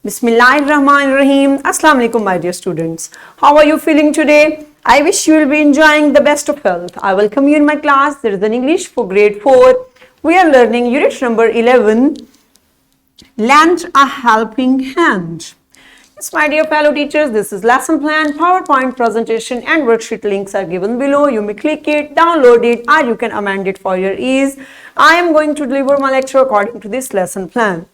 Bismillahirrahmanirrahim. Assalamu alaikum, my dear students. How are you feeling today? I wish you will be enjoying the best of health. I welcome you in my class. There is an English for grade 4. We are learning unit number 11, Lend a Helping Hand. Yes, my dear fellow teachers, this is lesson plan, PowerPoint presentation and worksheet links are given below. You may click it, download it, or you can amend it for your ease. I am going to deliver my lecture according to this lesson plan.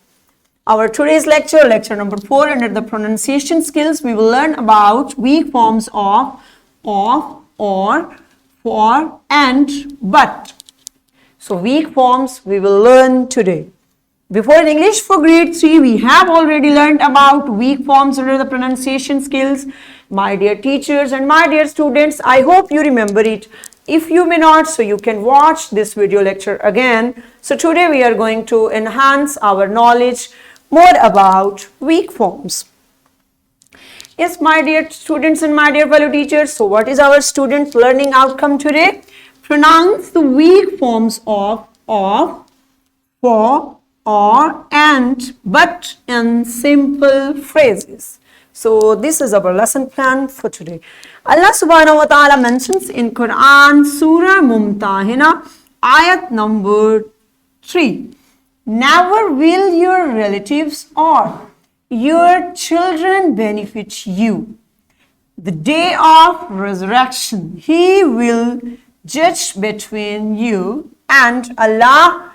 Our today's lecture, lecture number 4, under the pronunciation skills, we will learn about weak forms of, or, for, and, but. So weak forms we will learn today. Before in English for grade 3, we have already learned about weak forms under the pronunciation skills. My dear teachers and my dear students, I hope you remember it. If you may not, so you can watch this video lecture again. So today we are going to enhance our knowledge more about weak forms. Yes, my dear students and my dear fellow teachers, so what is our student learning outcome today? Pronounce the weak forms of, for, or, and, but in simple phrases. So this is our lesson plan for today. Allah subhanahu wa ta'ala mentions in Quran, Surah Mumtahina, ayat number 3. Never will your relatives or your children benefit you. The day of resurrection, He will judge between you, and Allah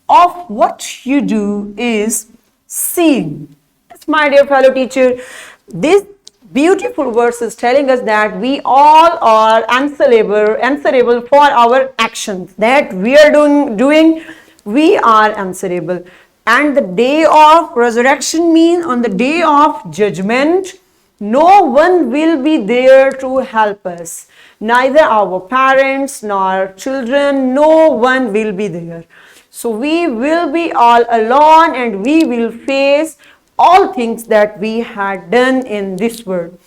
of what you do is seeing. Yes, my dear fellow teacher, this beautiful verse is telling us that we all are answerable for our actions that we are doing. We are answerable. And the day of resurrection means on the day of judgment, no one will be there to help us. Neither our parents nor children, no one will be there. So we will be all alone and we will face all things that we had done in this world.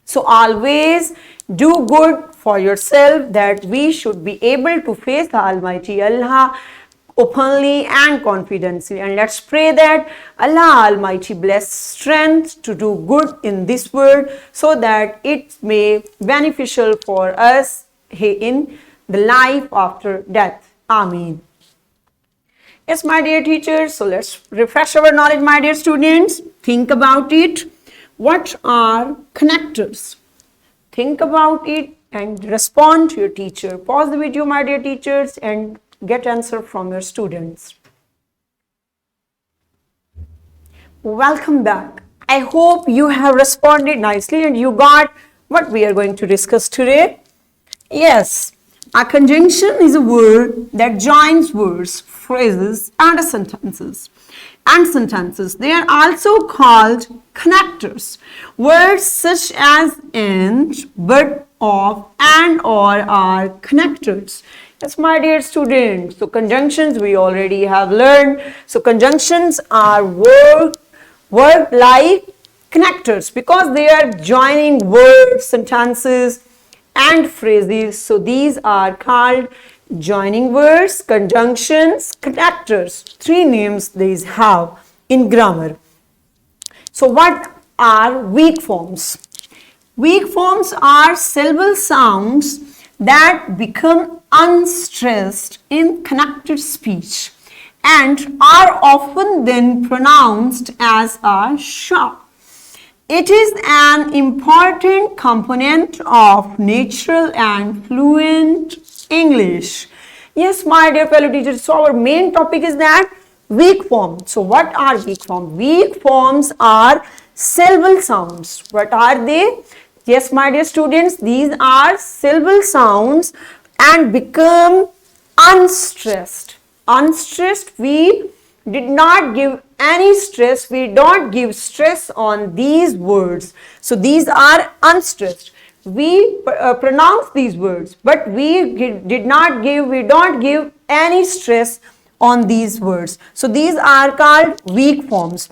So always do good for yourself, that we should be able to face the Almighty Allah openly and confidently. And let's pray that Allah Almighty bless strength to do good in this world so that it may be beneficial for us in the life after death. Ameen. Yes, my dear teachers, so let's refresh our knowledge, my dear students. Think about it. What are connectors? Think about it and respond to your teacher. Pause the video, my dear teachers, and get answer from your students. Welcome back. I hope you have responded nicely and you got what we are going to discuss today. Yes, a conjunction is a word that joins words, phrases, and sentences. They are also called connectors. Words such as and, but, of, and, or are connectors. Yes, my dear students, so conjunctions we already have learned. So conjunctions are word-like connectors because they are joining words, sentences, and phrases. So these are called joining words, conjunctions, connectors. 3 names these have in grammar. So what are weak forms? Weak forms are syllable sounds that become unstressed in connected speech and are often then pronounced as a sh. It is an important component of natural and fluent English. Yes, my dear fellow teachers, so our main topic is that weak form. So what are weak forms? Weak forms are syllable sounds. What are they? Yes, my dear students, these are syllable sounds and become unstressed. Unstressed, we did not give any stress. We don't give stress on these words. So these are unstressed. We pronounce these words, but we don't give any stress on these words. So these are called weak forms.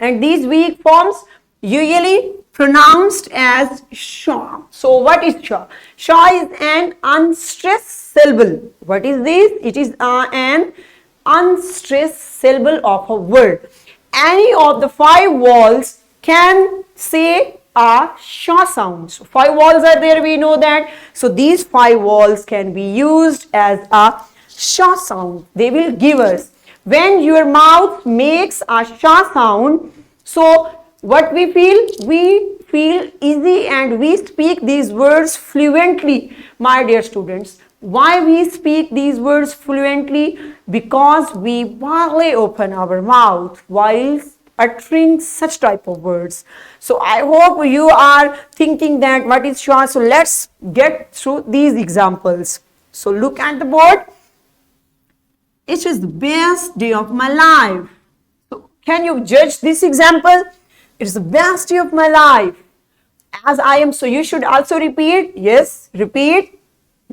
And these weak forms usually pronounced as sha. So what is sha? Sha is an unstressed syllable. What is this? It is an unstressed syllable of a word. any of the 5 vowels can say a sh sound. So 5 vowels are there, we know that. So these 5 vowels can be used as a sh sound. They will give us, when your mouth makes a sh sound, so what we feel? We feel easy and we speak these words fluently, my dear students. Why we speak these words fluently? Because we barely open our mouth while uttering such type of words. So I hope you are thinking that what is sure. So let's get through these examples. So look at the board. It is the best day of my life. So can you judge this example? It is the best day of my life. As I am, so you should also repeat. Yes, repeat.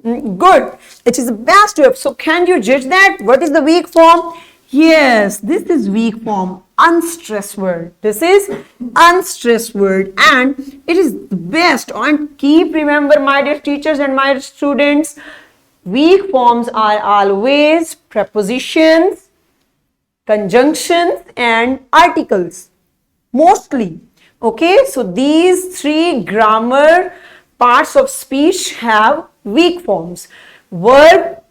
Good. It is the best day of. So can you judge that? What is the weak form? Yes, this is weak form. Unstressed word. This is unstressed word, and it is the best. And keep remember, my dear teachers and my students, weak forms are always prepositions, conjunctions, and articles. Mostly. Okay, so these 3 grammar parts of speech have weak forms. Verb,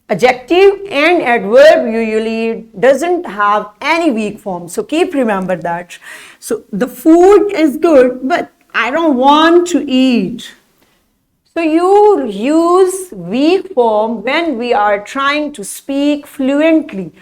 adjective, and adverb usually doesn't have any weak form. So keep remember that. So the food is good, but I don't want to eat. So you use weak form when we are trying to speak fluently,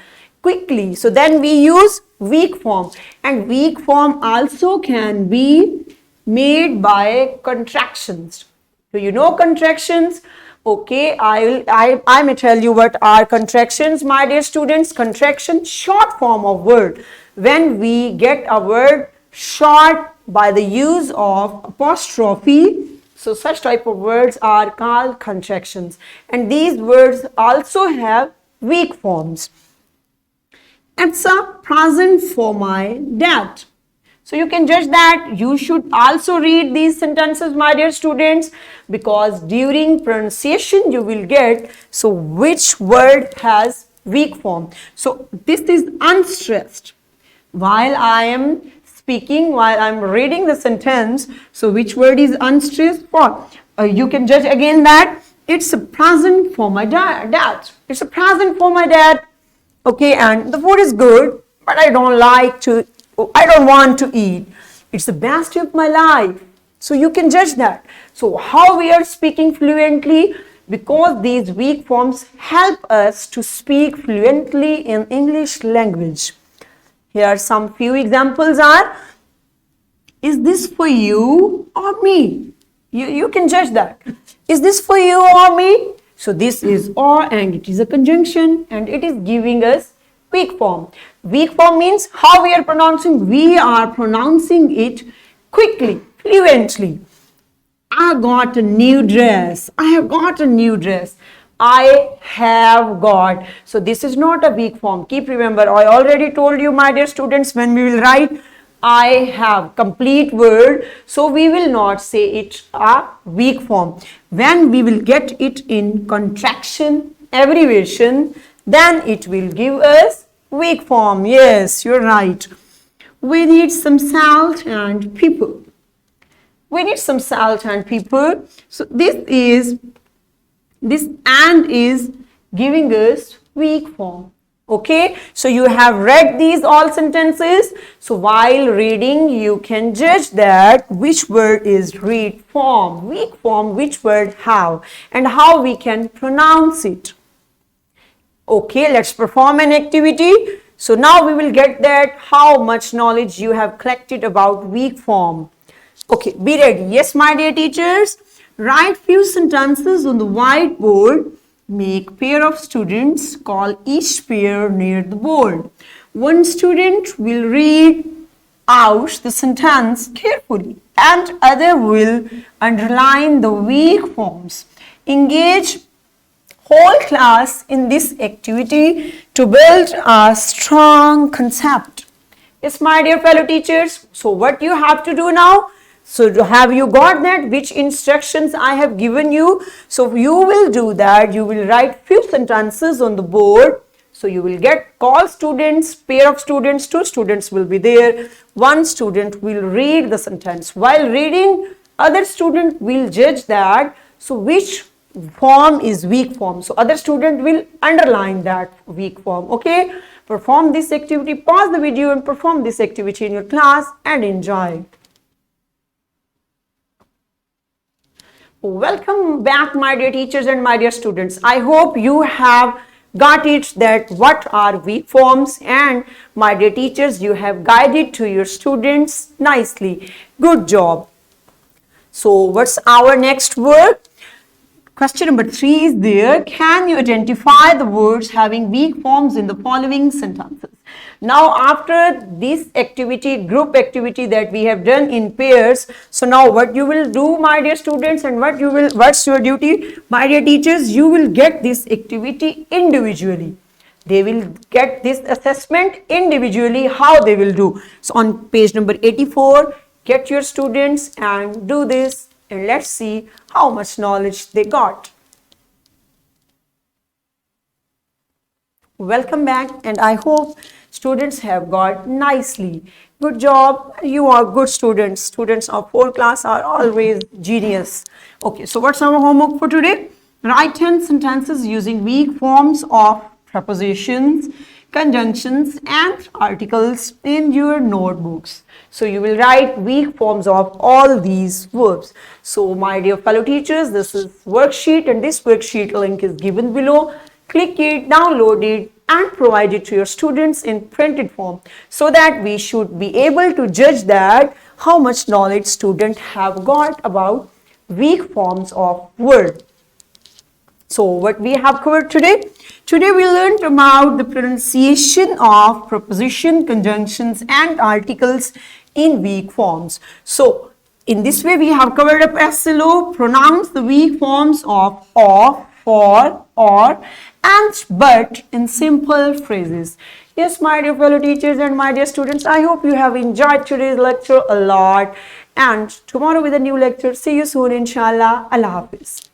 quickly. So then we use weak form, and weak form also can be made by contractions. Do you know contractions? Okay, I may tell you what are contractions, my dear students. Contraction, short form of word. When we get a word short by the use of apostrophe, so such type of words are called contractions. And these words also have weak forms. It's a present for my dad. So you can judge that. You should also read these sentences, my dear students, because during pronunciation you will get, so which word has weak form. So this is unstressed. While I am speaking, while I am reading the sentence, so which word is unstressed for? You can judge again that it's a present for my dad. It's a present for my dad. Okay, and the food is good, but I don't want to eat. It's the best day of my life. So you can judge that. So how we are speaking fluently? Because these weak forms help us to speak fluently in English language. Here are some few examples are, is this for you or me? You can judge that. Is this for you or me? So this is or, and it is a conjunction, and it is giving us weak form. Weak form means how we are pronouncing. We are pronouncing it quickly, fluently. I got a new dress. I have got a new dress. I have got. So this is not a weak form. Keep remember, I already told you, my dear students, when we will write I have complete word, so we will not say it a weak form. When we will get it in contraction, abbreviation, then it will give us weak form. Yes, you're right. We need some salt and pepper. We need some salt and pepper. So this and is giving us weak form. Okay, so you have read these all sentences. So while reading, you can judge that which word is weak form, which word have, and how we can pronounce it. Okay, let's perform an activity. So now we will get that how much knowledge you have collected about weak form. Okay, be ready. Yes, my dear teachers. Write few sentences on the whiteboard. Make pair of students. Call each pair near the board. One student will read out the sentence carefully and other will underline the weak forms. Engage whole class in this activity to build a strong concept. Yes, my dear fellow teachers. So what you have to do now? So have you got that which instructions I have given you? So you will do that. You will write few sentences on the board. So you will get call students, pair of students, two students will be there. One student will read the sentence. While reading, other student will judge that, so which form is weak form. So other student will underline that weak form. Okay, perform this activity, pause the video and perform this activity in your class and enjoy. Welcome back, my dear teachers and my dear students. I hope you have got it that what are weak forms, and my dear teachers, you have guided to your students nicely. Good job. So what's our next word? Question number 3 is there. Can you identify the words having weak forms in the following sentences? Now, after this activity, group activity that we have done in pairs, so now what you will do, my dear students, and what's your duty, my dear teachers, you will get this activity individually. They will get this assessment individually, how they will do. So on page number 84, get your students and do this, and let's see how much knowledge they got. Welcome back, and I hope students have got nicely. Good job. You are good students. Students of 4th class are always genius. Okay, so what's our homework for today? Write 10 sentences using weak forms of prepositions, conjunctions and articles in your notebooks. So you will write weak forms of all these verbs. So my dear fellow teachers, this is worksheet, and this worksheet link is given below. Click it, download it and provide it to your students in printed form, so that we should be able to judge that how much knowledge students have got about weak forms of word. So what we have covered today? Today we learned about the pronunciation of preposition, conjunctions and articles in weak forms. So in this way we have covered up SLO, pronounce the weak forms of for, or, and, but in simple phrases. Yes, my dear fellow teachers and my dear students, I hope you have enjoyed today's lecture a lot. And tomorrow with a new lecture. See you soon, inshallah. Allah Hafiz.